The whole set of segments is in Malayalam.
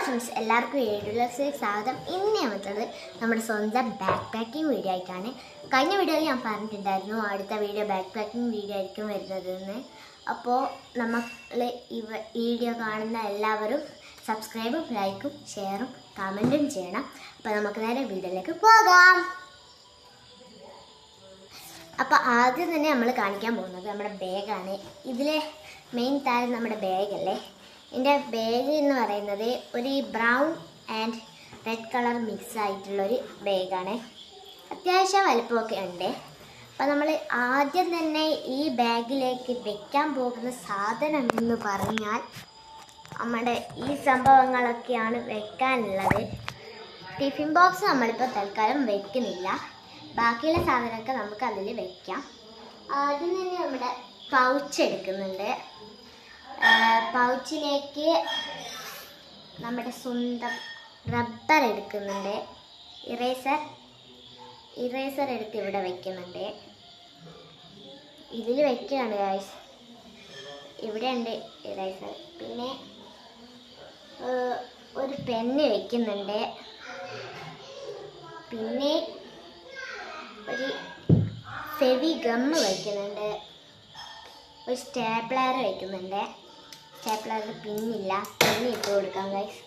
ഫ്രണ്ട്സ്, എല്ലാവർക്കും ഏഡുലസിലേക്ക് സ്വാഗതം. ഇന്ന് ഞാൻ വന്നത് നമ്മുടെ സ്വന്തം ബാക്ക് പാക്കിംഗ് വീഡിയോ ആയിട്ടാണ്. കഴിഞ്ഞ വീഡിയോയിൽ ഞാൻ പറഞ്ഞിട്ടുണ്ടായിരുന്നു അടുത്ത വീഡിയോ ബാക്ക് പാക്കിംഗ് വീഡിയോ ആയിരിക്കും വരുന്നതെന്ന്. അപ്പോൾ നമ്മൾ ഈ വീഡിയോ കാണുന്ന എല്ലാവരും സബ്സ്ക്രൈബും ലൈക്കും ഷെയറും കമൻറ്റും ചെയ്യണം. അപ്പോൾ നമുക്ക് നേരെ വീഡിയോയിലേക്ക് പോകാം. അപ്പോൾ ആദ്യം തന്നെ നമ്മൾ കാണിക്കാൻ പോകുന്നത് നമ്മുടെ ബാഗാണ്. ഇതിലെ മെയിൻ താരം നമ്മുടെ ബാഗല്ലേ. എൻ്റെ ബാഗ് എന്ന് പറയുന്നത് ഒരു brown and red colour mix ആയിട്ടുള്ളൊരു ബാഗാണ്. അത്യാവശ്യം വലുപ്പമൊക്കെ ഉണ്ട്. അപ്പോൾ നമ്മൾ ആദ്യം തന്നെ ഈ ബാഗിലേക്ക് വെക്കാൻ പോകുന്ന സാധനം എന്ന് പറഞ്ഞാൽ നമ്മുടെ ഈ സംഭവങ്ങളൊക്കെയാണ് വെക്കാനുള്ളത്. ടിഫിൻ ബോക്സ് നമ്മളിപ്പോൾ തൽക്കാലം വെക്കുന്നില്ല. ബാക്കിയുള്ള സാധനമൊക്കെ നമുക്ക് അതിൽ വെക്കാം. ആദ്യം തന്നെ നമ്മുടെ പൗച്ച് എടുക്കുന്നുണ്ട്. പൗച്ചിലേക്ക് നമ്മുടെ സ്വന്തം റബ്ബർ എടുക്കുന്നുണ്ട്. ഇറേസർ എടുത്ത് ഇവിടെ വയ്ക്കുന്നുണ്ട്. ഇതിൽ വയ്ക്കുകയാണ് ഗായ്സ്. ഇവിടെ ഉണ്ട് ഇറേസർ. പിന്നെ ഒരു പെന്ന് വയ്ക്കുന്നുണ്ട്. പിന്നെ ഒരു ഫെവി ഗമ്മ് വയ്ക്കുന്നുണ്ട്. ഒരു സ്റ്റാപ്ലർ വയ്ക്കുന്നുണ്ട്. സ്റ്റാപ്ലറിൽ പിന്നില്ല, പിന്നി ഇട്ട് കൊടുക്കാം ഗൈസ്.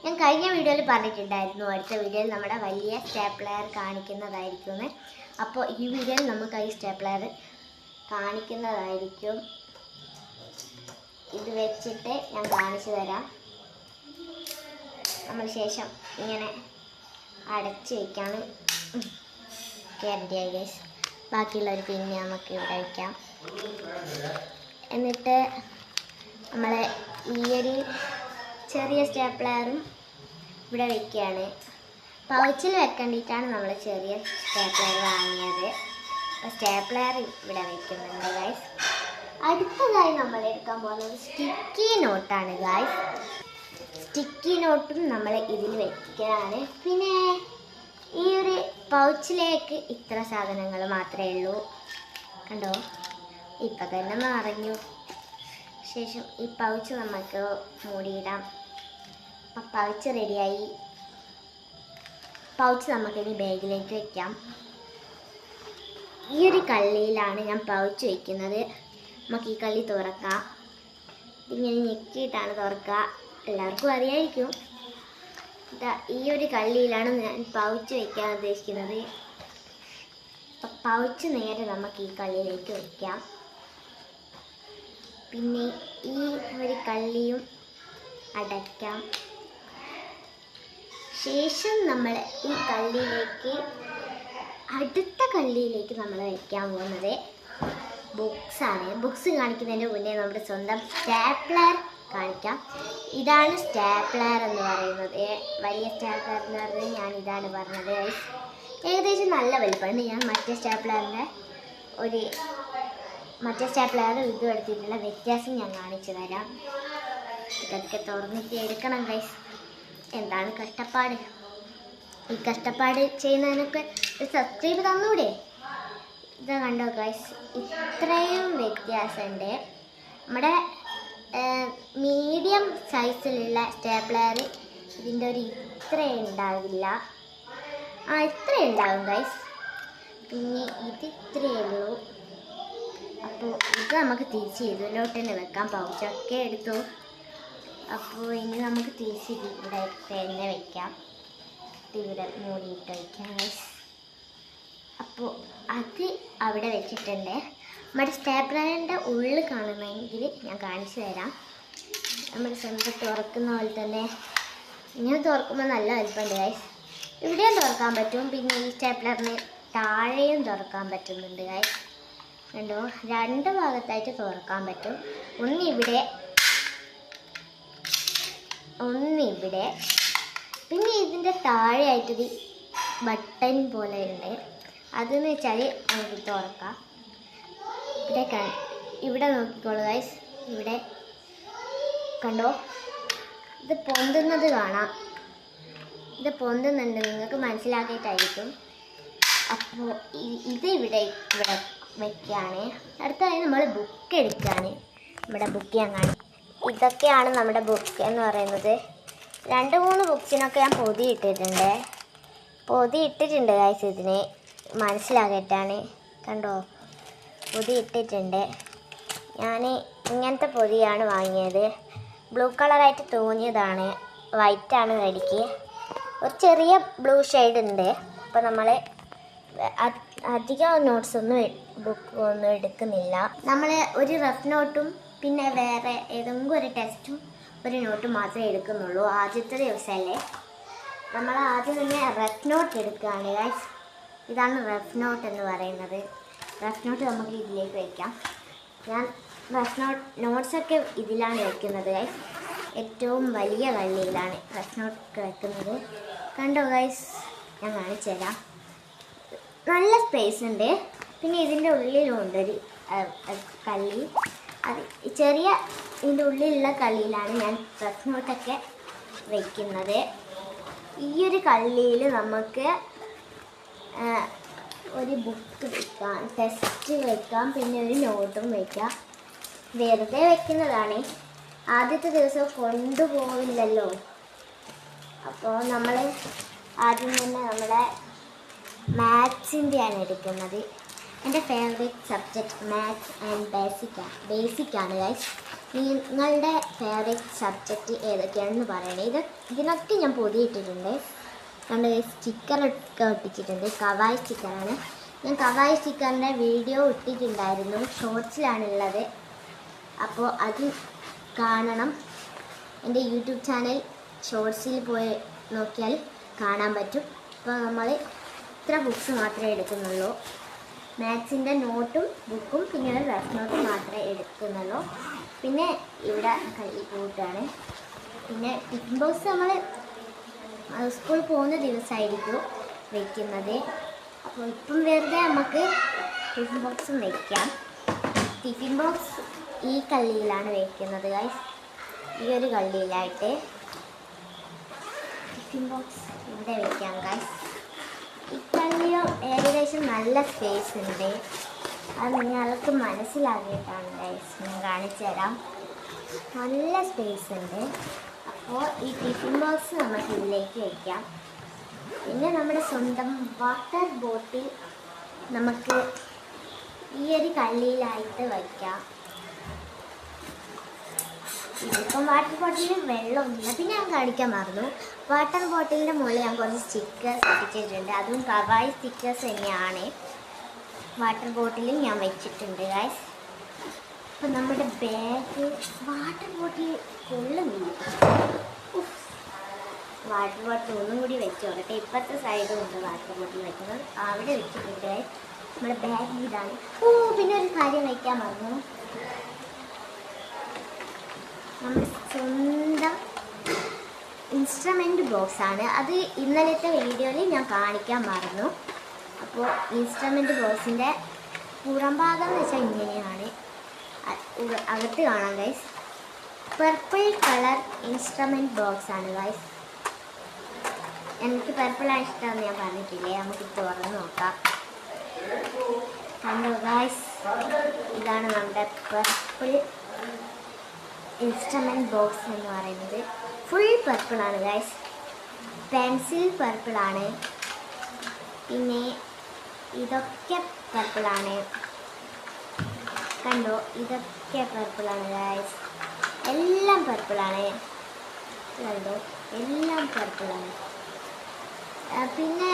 ഞാൻ കഴിഞ്ഞ വീഡിയോയിൽ പറഞ്ഞിട്ടുണ്ടായിരുന്നു അടുത്ത വീഡിയോയിൽ നമ്മുടെ വലിയ സ്റ്റാപ്ലർ കാണിക്കുന്നതായിരിക്കും. അപ്പോൾ ഈ വീഡിയോയിൽ നമുക്ക് ഈ സ്റ്റാപ്ലർ കാണിക്കുന്നതായിരിക്കും. ഇത് വെച്ചിട്ട് ഞാൻ കാണിച്ചു തരാം. നമ്മൾ ശേഷം ഇങ്ങനെ അടച്ച് വയ്ക്കാണ് റെഡിയായി ഗൈസ്. ബാക്കിയുള്ളൊരു പിന്നെ നമുക്ക് ഇവിടെ വയ്ക്കാം. എന്നിട്ട് നമ്മൾ ഈ ഒരു ചെറിയ സ്റ്റാപ്ലറും ഇവിടെ വയ്ക്കുകയാണ്. പൗച്ചിൽ വെക്കേണ്ടിയിട്ടാണ് നമ്മൾ ചെറിയ സ്റ്റാപ്ലർ വാങ്ങിയത്. അപ്പോൾ സ്റ്റാപ്ലർ ഇവിടെ വയ്ക്കുന്നുണ്ട് ഗൈസ്. അടുത്തതായി നമ്മൾ എടുക്കാൻ പോകുന്നത് സ്റ്റിക്കി നോട്ടാണ് ഗൈസ്. സ്റ്റിക്കി നോട്ടും നമ്മൾ ഇതിൽ വയ്ക്കുകയാണ്. പിന്നെ ഈ ഒരു പൗച്ചിലേക്ക് ഇത്ര സാധനങ്ങൾ മാത്രമേ ഉള്ളൂ. കണ്ടോ, ഇപ്പം തന്നെ നിറഞ്ഞു. ശേഷം ഈ പൗച്ച് നമുക്ക് മൂടിയിടാം. അപ്പം പൗച്ച് റെഡിയായി. പൗച്ച് നമുക്കിനി ബാഗിലേക്ക് വയ്ക്കാം. ഈ ഒരു കള്ളിയിലാണ് ഞാൻ പൗച്ച് വയ്ക്കുന്നത്. നമുക്ക് ഈ കള്ളി തുറക്കാം. ഇങ്ങനെ ഞെക്കിയിട്ടാണ് തുറക്കുക. എല്ലാവർക്കും അറിയായിരിക്കും. ഈ ഒരു കള്ളിയിലാണ് ഞാൻ പൗച്ച് വയ്ക്കാൻ ഉദ്ദേശിക്കുന്നത്. അപ്പം പൗച്ച് നേരെ നമുക്ക് ഈ കള്ളിയിലേക്ക് വയ്ക്കാം. പിന്നെ ഈ ഒരു കള്ളിയും അടയ്ക്കാം. ശേഷം നമ്മൾ ഈ കള്ളിയിലേക്ക് അടുത്ത കള്ളിയിലേക്ക് നമ്മൾ വയ്ക്കാൻ പോകുന്നത് ബുക്സാണ്. ബുക്സ് കാണിക്കുന്നതിന് മുന്നേ നമ്മുടെ സ്വന്തം സ്റ്റാപ്ലർ കാണിക്കാം. ഇതാണ് സ്റ്റാപ്ലർ എന്ന് പറയുന്നത്. വലിയ സ്റ്റാപ്ലർ എന്ന് പറയുന്നത് ഞാൻ ഇതാണ് പറഞ്ഞത്. ഏകദേശം നല്ല വലുപ്പമുണ്ട്. ഞാൻ മറ്റേ സ്റ്റാപ്ലർ ഇതും എടുത്തിട്ടുള്ള വ്യത്യാസം ഞാൻ കാണിച്ചു തരാം. ഇതൊക്കെ തുറന്നിട്ട് എടുക്കണം ഗൈസ്. എന്താണ് കഷ്ടപ്പാട്. ഈ കഷ്ടപ്പാട് ചെയ്യുന്നതിനൊക്കെ ഒരു സബ്സ്ക്രൈബ് തന്നൂടെ. ഇത് കണ്ടോ ഗൈസ്, ഇത്രയും വ്യത്യാസമുണ്ട്. നമ്മുടെ മീഡിയം സൈസിലുള്ള സ്റ്റാപ്ലർ ഇതിൻ്റെ ഒരു ഇത്ര ഉണ്ടാവില്ല. ഇത്ര ഉണ്ടാവും ഗൈസ്. പിന്നെ ഇത് ഇത്രയേ ഉള്ളൂ. അപ്പോൾ ഇത് നമുക്ക് തിരിച്ച് ഇതിലോട്ട് തന്നെ വെക്കാം. പൗച്ചൊക്കെ എടുത്തു. അപ്പോൾ ഇനി നമുക്ക് തിരിച്ച് ഇവിടെ തന്നെ വയ്ക്കാം. ഇവിടെ മൂടിയിട്ട് വയ്ക്കാം ഗൈസ്. അപ്പോൾ അത് അവിടെ വെച്ചിട്ടുണ്ട്. നമ്മുടെ സ്റ്റാപ്ലറിൻ്റെ ഉള്ളിൽ കാണുന്നെങ്കിൽ ഞാൻ കാണിച്ചു തരാം. നമ്മുടെ സ്വന്തം തുറക്കുന്ന പോലെ തന്നെ ഇങ്ങനെ തുറക്കുമ്പോൾ നല്ല വലുപ്പമുണ്ട് ഗൈസ്. ഇവിടെയും തുറക്കാൻ പറ്റും. പിന്നെ ഈ സ്റ്റാപ്ലറിന് താഴെയും തുറക്കാൻ പറ്റുന്നുണ്ട് ഗൈസ്. കണ്ടോ, രണ്ട് ഭാഗത്തായിട്ട് തുറക്കാൻ പറ്റും. ഒന്നിവിടെ. പിന്നെ ഇതിൻ്റെ താഴെയായിട്ടൊരു ബട്ടൺ പോലെ ഉണ്ട്. അതെന്ന് വെച്ചാൽ നമുക്ക് തുറക്കാം. ഇവിടെ നോക്കിക്കോളൂ ഗൈസ്. ഇവിടെ കണ്ടോ, ഇത് പൊന്തുന്നത് കാണാം. ഇത് പൊന്തുന്നുണ്ട്, നിങ്ങൾക്ക് മനസ്സിലാക്കിയിട്ടായിരിക്കും. അപ്പോൾ ഇത് ഇവിടെ വയ്ക്കുകയാണ്. അടുത്തതായി നമ്മൾ ബുക്ക് എടുക്കുകയാണ്. നമ്മുടെ ബുക്ക് ഞാൻ കാണാം. ഇതൊക്കെയാണ് നമ്മുടെ ബുക്ക് എന്ന് പറയുന്നത്. 2-3 ബുക്സിനൊക്കെ ഞാൻ പൊതി ഇട്ടിട്ടുണ്ട് ഗൈസ്. ഇതിന് മനസ്സിലാകട്ടാണ്. കണ്ടോ, പൊതി ഇട്ടിട്ടുണ്ട്. ഞാൻ ഇങ്ങനത്തെ പൊതിയാണ് വാങ്ങിയത്. ബ്ലൂ കളറായിട്ട് തോന്നിയതാണ്. വൈറ്റാണ് കടിക്ക്. ഒരു ചെറിയ ബ്ലൂ ഷെയ്ഡ് ഉണ്ട്. അപ്പോൾ നമ്മൾ അധികം ബുക്കൊന്നും എടുക്കുന്നില്ല. നമ്മൾ ഒരു റഫ് നോട്ടും പിന്നെ വേറെ ഏതെങ്കിലും ഒരു ടെസ്റ്റും ഒരു നോട്ടും മാത്രമേ എടുക്കുന്നുള്ളൂ. ആദ്യത്തെ ദിവസമല്ലേ. നമ്മൾ ആദ്യം തന്നെ റഫ് നോട്ട് എടുക്കുകയാണ് ഗൈസ്. ഇതാണ് റഫ് നോട്ട് എന്ന് പറയുന്നത്. റഫ് നോട്ട് നമുക്ക് ഇതിലേക്ക് വയ്ക്കാം. ഞാൻ റഫ് നോട്ട്സൊക്കെ ഇതിലാണ് വയ്ക്കുന്നത് ഗൈസ്. ഏറ്റവും വലിയ കള്ളിയിലാണ് റഫ് നോട്ട് വയ്ക്കുന്നത്. കണ്ടോ ഗൈസ്, ഞാൻ കാണിച്ചു തരാം. നല്ല സ്പേസ് ഉണ്ട്. പിന്നെ ഇതിൻ്റെ ഉള്ളിലുണ്ടൊരു കള്ളി. അത് ചെറിയ ഇതിൻ്റെ ഉള്ളിലുള്ള കള്ളിയിലാണ് ഞാൻ റഫ് നോട്ടൊക്കെ വയ്ക്കുന്നത്. ഈ ഒരു കള്ളിയിൽ നമുക്ക് ഒരു ബുക്ക് വയ്ക്കാം, ടെസ്റ്റ് വയ്ക്കാം, പിന്നെ ഒരു നോട്ടും വയ്ക്കാം. വെറുതെ വയ്ക്കുന്നതാണ്. ആദ്യത്തെ ദിവസം കൊണ്ടുപോവില്ലല്ലോ. അപ്പോൾ നമ്മൾ ആദ്യം തന്നെ നമ്മുടെ മാത്സിൻ്റെയാണ് എടുക്കുന്നത്. എൻ്റെ ഫേവറേറ്റ് സബ്ജക്റ്റ് മാത്സ് ആൻഡ് ബേസിക്കാണ് ഗൈസ്. നിങ്ങളുടെ ഫേവറേറ്റ് സബ്ജക്റ്റ് ഏതൊക്കെയാണെന്ന് പറയണേ. ഇതിനൊക്കെ ഞാൻ പൊതിയിട്ടിട്ടുണ്ട്. കണ്ട് സ്റ്റിക്കറൊക്കെ ഒട്ടിച്ചിട്ടുണ്ട്. കവായ് സ്റ്റിക്കറാണ്. ഞാൻ കവായ് സ്റ്റിക്കറിൻ്റെ വീഡിയോ ഇട്ടിട്ടുണ്ടായിരുന്നു. ഷോർട്സിലാണുള്ളത്. അപ്പോൾ അത് കാണണം. എൻ്റെ യൂട്യൂബ് ചാനൽ ഷോർട്സിൽ പോയി നോക്കിയാൽ കാണാൻ പറ്റും. അപ്പോൾ നമ്മൾ ഇത്ര ബുക്സ് മാത്രമേ എടുക്കുന്നുള്ളൂ. മാത്സിൻ്റെ നോട്ടും ബുക്കും പിന്നെ ഒരു റഫ് നോട്ടും മാത്രമേ എടുക്കുന്നുള്ളൂ. പിന്നെ ഇവിടെ കള്ളി കൂട്ടാണ്. പിന്നെ ടിഫിൻ ബോക്സ് നമ്മൾ സ്കൂളിൽ പോകുന്ന ദിവസമായിരിക്കും വയ്ക്കുന്നത്. അപ്പോൾ ഇപ്പം വെറുതെ നമുക്ക് ടിഫിൻ ബോക്സും വയ്ക്കാം. ടിഫിൻ ബോക്സ് ഈ കള്ളിയിലാണ് വയ്ക്കുന്നത് ഗൈസ്. ഈ ഒരു കള്ളിയിലായിട്ട് ടിഫിൻ ബോക്സ് ഇവിടെ വയ്ക്കാം ഗൈസ്. ഈ കള്ളിയോ ഏകദേശം നല്ല സ്പേസ് ഉണ്ട്. അത് നിങ്ങൾക്ക് മനസ്സിലാക്കിയിട്ടാണ് ഗൈസ് ഞാൻ കാണിച്ചു തരാം. നല്ല സ്പേസ് ഉണ്ട്. അപ്പോൾ ഈ ടിഫിൻ ബോക്സ് നമുക്ക് ഇതിലേക്ക് വയ്ക്കാം. പിന്നെ നമ്മുടെ സ്വന്തം വാട്ടർ ബോട്ടിൽ നമുക്ക് ഈ ഒരു കള്ളിയിലായിട്ട് വയ്ക്കാം. ഇതിപ്പം വാട്ടർ ബോട്ടിലിൽ വെള്ളമൊന്നുമില്ല. പിന്നെ ഞാൻ കാണിക്കാൻ മറന്നു, വാട്ടർ ബോട്ടിലിൻ്റെ മുകളിൽ ഞാൻ കുറച്ച് സ്റ്റിക്കേഴ്സ് ഒട്ടിച്ചിട്ടുണ്ട്. അതും കവായി സ്റ്റിക്കേഴ്സ് തന്നെയാണ്. വാട്ടർ ബോട്ടിലും ഞാൻ വെച്ചിട്ടുണ്ട് ഗൈസ്. അപ്പം നമ്മുടെ ബാഗ് വാട്ടർ ബോട്ടിൽ കൊള്ളുന്നില്ല. വാട്ടർ ബോട്ടിൽ ഒന്നും കൂടി വെച്ച് നോക്കട്ടെ. ഇപ്പോഴത്തെ സൈഡും ഉണ്ട് വാട്ടർ ബോട്ടിൽ വെക്കുന്നത്. അവിടെ വെച്ചിട്ടുണ്ട് ഗൈസ്. നമ്മുടെ ബാഗ് ഇതാണ്. പിന്നെ ഒരു കാര്യം വയ്ക്കാൻ മറന്നു. നമ്മുടെ സ്വന്തം ഇൻസ്ട്രുമെൻ്റ് ബോക്സാണ്. അത് ഇന്നലത്തെ വീഡിയോയിൽ ഞാൻ കാണിക്കാൻ മറന്നു. അപ്പോൾ ഇൻസ്ട്രുമെൻ്റ് ബോക്സിൻ്റെ പുറം ഭാഗം എന്ന് വെച്ചാൽ ഇങ്ങനെയാണ്. അകത്ത് കാണാം ഗൈസ്. പർപ്പിൾ കളർ ഇൻസ്ട്രുമെൻ്റ് ബോക്സാണ് ഗൈസ്. എനിക്ക് പർപ്പിളാണ് ഇഷ്ടമെന്ന് ഞാൻ പറഞ്ഞിട്ടില്ലേ. നമുക്ക് തുറന്ന് നോക്കാം. കണ്ടോ ഗൈസ്, ഇതാണ് നമ്മുടെ പർപ്പിൾ ഇൻസ്ട്രുമെൻ്റ് ബോക്സ് എന്ന് പറയുന്നത്. ഫുൾ പർപ്പിളാണ് ഗൈസ്. പെൻസിൽ പർപ്പിളാണ്. പിന്നെ ഇതൊക്കെ പർപ്പിളാണ്. കണ്ടോ, ഇതൊക്കെ പർപ്പിളാണ് ഗൈസ്. എല്ലാം പർപ്പിളാണ്. കണ്ടോ, എല്ലാം പർപ്പിളാണ്. പിന്നെ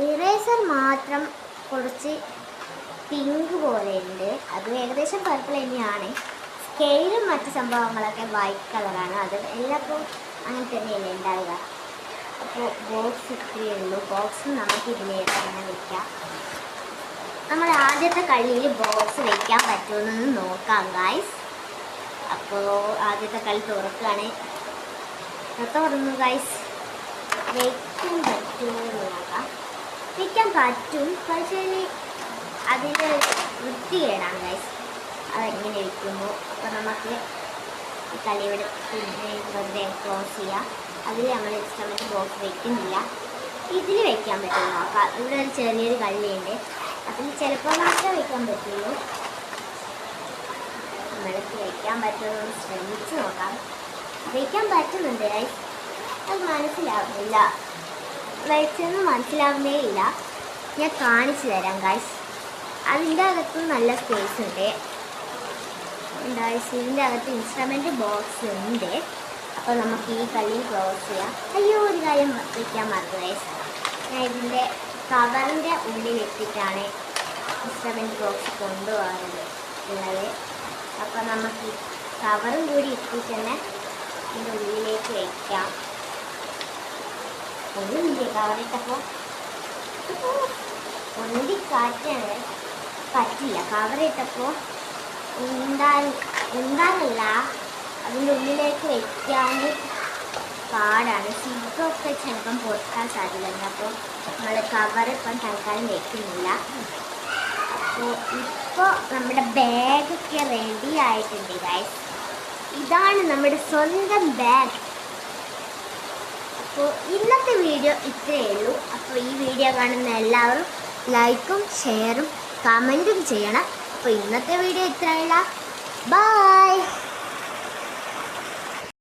ഇറേസർ മാത്രം കുറച്ച് പിങ്ക് പോലെയുണ്ട്. അത് ഏകദേശം പർപ്പിൾ തന്നെയാണ്. സ്കെയിലും മറ്റ് സംഭവങ്ങളൊക്കെ വൈറ്റ് കളറാണ്. അത് എല്ലാപ്പോൾ അങ്ങനെ തന്നെയല്ലേ ഉണ്ടാവുക. അപ്പോൾ ബോക്സ് ഇത്രയേ ഉള്ളൂ. ബോക്സും നമുക്ക് ഇതിലേക്ക് തന്നെ വയ്ക്കാം. നമ്മൾ ആദ്യത്തെ കള്ളിയിൽ ബോക്സ് വയ്ക്കാൻ പറ്റുമെന്ന് നോക്കാം ഗൈസ്. അപ്പോൾ ആദ്യത്തെ കളി തുറക്കുകയാണ്. തുറന്നു ഗൈസ്. വയ്ക്കാൻ പറ്റുമോ നോക്കാം. വയ്ക്കാൻ പറ്റും, പക്ഷേ അതിൽ വൃത്തികേടാണ് ഗൈസ്. അതെങ്ങനെ വയ്ക്കുമ്പോൾ. അപ്പോൾ നമുക്ക് ഈ കളി ഇവിടെ വെറുതെ ക്ലോസ് ചെയ്യാം. അതിൽ നമ്മൾ ഇൻസ്ട്രുമെൻ്റ് ബോക്സ് വയ്ക്കുന്നില്ല. ഇതിൽ വയ്ക്കാൻ പറ്റും നോക്കാം. ഇവിടെ ഒരു ചെറിയൊരു കള്ളിയുണ്ട്. അതിൽ ചിലപ്പോൾ മാത്രമേ വയ്ക്കാൻ പറ്റുള്ളൂ. നമ്മൾക്ക് വയ്ക്കാൻ പറ്റുമെന്ന് ശ്രമിച്ച് നോക്കാം. വയ്ക്കാൻ പറ്റുന്നുണ്ട് ഗൈസ്. അത് മനസ്സിലാവുന്നില്ല, വെളിച്ചെന്ന് മനസ്സിലാവുന്നേ ഇല്ല. ഞാൻ കാണിച്ചു തരാം ഗൈസ്. അതിൻ്റെ അകത്ത് നല്ല സ്പേസ് ഉണ്ട് ഗൈസ്. ഇതിൻ്റെ അകത്ത് ഇൻസ്ട്രുമെൻ്റ് ബോക്സ് ഉണ്ട്. അപ്പോൾ നമുക്ക് ഈ കളി ക്ലോസ് ചെയ്യാം. അയ്യോ, ഒരു കാര്യം വയ്ക്കാൻ മറന്നു ഗൈസ്. ഞാൻ ഇതിൻ്റെ കവറിൻ്റെ ഉള്ളിലെത്തിയിട്ടാണ് ഇൻസ്ട്രുമെൻ്റ് ബോക്സ് കൊണ്ടുപോകാറുള്ളത് ഉള്ളത്. അപ്പോൾ നമുക്ക് ഈ കവറും കൂടി ഇട്ടിട്ട് തന്നെ ഇതിൻ്റെ ഉള്ളിലേക്ക് വയ്ക്കാം. ഒന്നുമില്ലേ കവറിട്ടപ്പോൾ ഒന്നുകൂടി കാറ്റാണ്, പറ്റില്ല. കവറിട്ടപ്പോൾ എന്താണല്ല അതിൻ്റെ ഉള്ളിലേക്ക് വയ്ക്കാൻ പാടാണ്. സിഗൊക്കെ ചിലപ്പം പൊട്ടാൻ സാധ്യതയുണ്ട്. അപ്പോൾ നമ്മൾ കവർ ഇപ്പം തൽക്കാലം വയ്ക്കുന്നില്ല. അപ്പോൾ ഇപ്പോൾ നമ്മുടെ ബാഗൊക്കെ റെഡി ആയിട്ടുണ്ട് ഗൈസ്. ഇതാണ് നമ്മുടെ സ്വന്തം ബാഗ്. അപ്പോൾ ഇന്നത്തെ വീഡിയോ ഇത്രയേ ഉള്ളൂ. അപ്പോൾ ഈ വീഡിയോ കാണുന്ന എല്ലാവരും ലൈക്കും ഷെയറും കമൻറ്റും ചെയ്യണം. അപ്പോൾ ഇന്നത്തെ വീഡിയോ ഇത്രയല്ല. ബൈ.